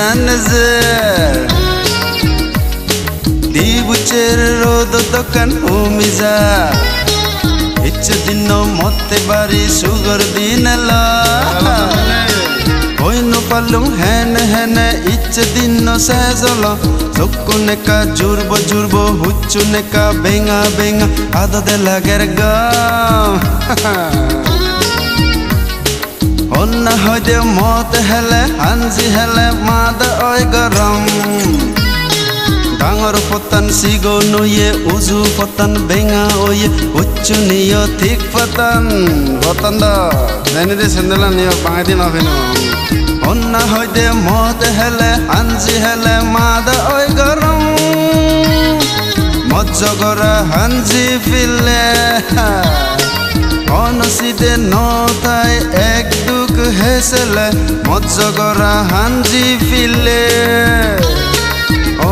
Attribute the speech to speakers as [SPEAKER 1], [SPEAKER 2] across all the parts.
[SPEAKER 1] manager di bucer rodo tokan umiza ichu dinno motte bari sugar dinala hoino palum hen ichu dinno sezolo sokkune ka jurbo huccune ka benga ado de lager gam onna hoide mot hele hanji hele mad oy garam ডাঙর পতান সিগো নয়ে উজু পতান বেঙা way উচ্চ নিয় ঠিক পতান পতান দা জানি দে সেন্দেলা নিয় বাঙালি না ফেনো অন্না হইদে মদ হেলে হানজি হেলে মাদ ওই গরম মজ্জগরা হানজি ফিলে অনসিদে নতাই এক দুক হেসেলে মজ্জগরা হানজি ফিলে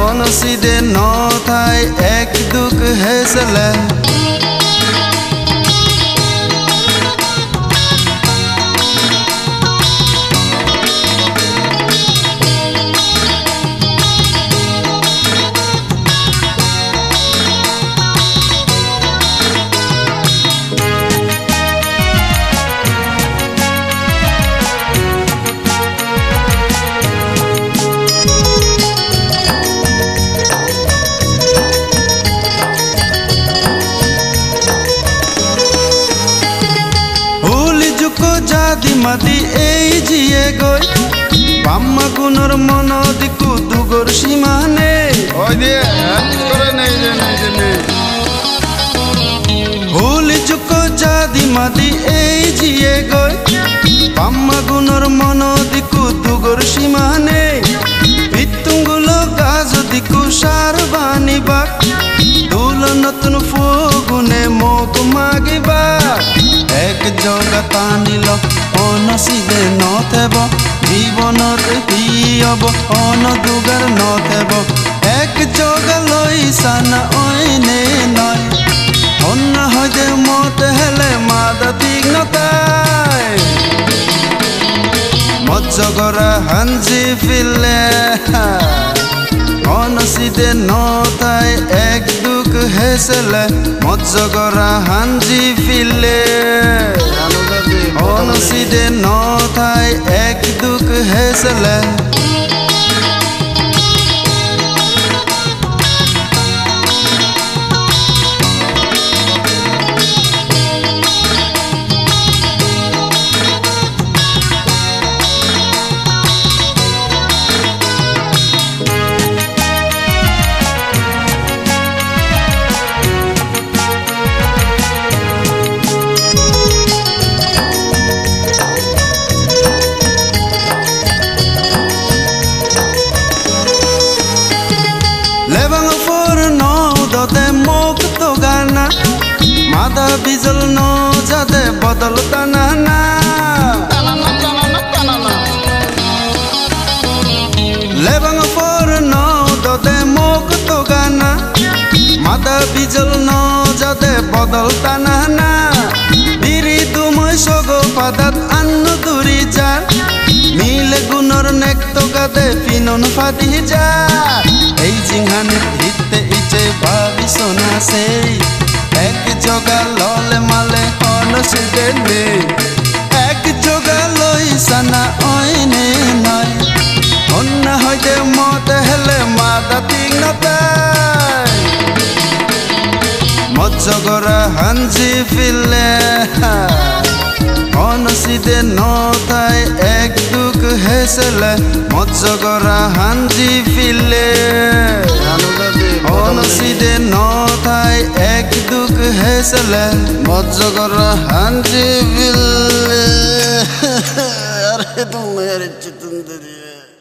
[SPEAKER 1] অনসিদে নথাই এক দুক হেসলে জাদি মাদি এই জিয়ে গই বাম্মা গুণর মন দিকু দুগর সীমানে ওই দিয়ে করে নেই যে হোলি যুক জাদি মাদি এই জিয়ে গই বাম্মা গুণর মন দিকু দুগর সীমানে পিতুঙ্গুলো গাজ দিকু সার বানিবা দুল নতুন ফুগুনে মোক মাগিবা এক জগা টানিল অনসিদে নথেব জীবনত কি হব অনদুগার নথেব এক জগা লৈ সানা অইনে নয় অন্য হইদে মত হেলে মাদা ঠিক নতাই মজ্জগরা হানজি ফিলে অনসিদে নতাই এক দুক হেসেলে মজ্জগরা হানজি ফিলে অনসিদে নথাই এক দুক হেসেলে মাদা বিজল ন যাদে বদল টানা লেবাং পর ন দদে মোক তো গানা মাদা বিজল ন যাদে বদল টানা বিরি তুময় সগো পাদাত আন্ন দুরি যার মিলে গুণর নেক তো গাদে পিনন ফাদি যা এই জিংহানে হিতে ইচে ভাবি সোনা সেই এক জগা ললে মালে অনসিদে নে এক জগা লই সানা অইনে নয় অন্য হইতে মত হেলে মাদা ঠিক নতাই মজ্জগরা হানজি ফিলে অনসিদে নথাই এক দুক হেসেলে মজ্জগরা হানজি ফিলে অনসিদে নথাই এক দুক হেসেলে মজ্জগরা হানজি ফিলে আরে তুমি মেরে চিতুন দিয়ে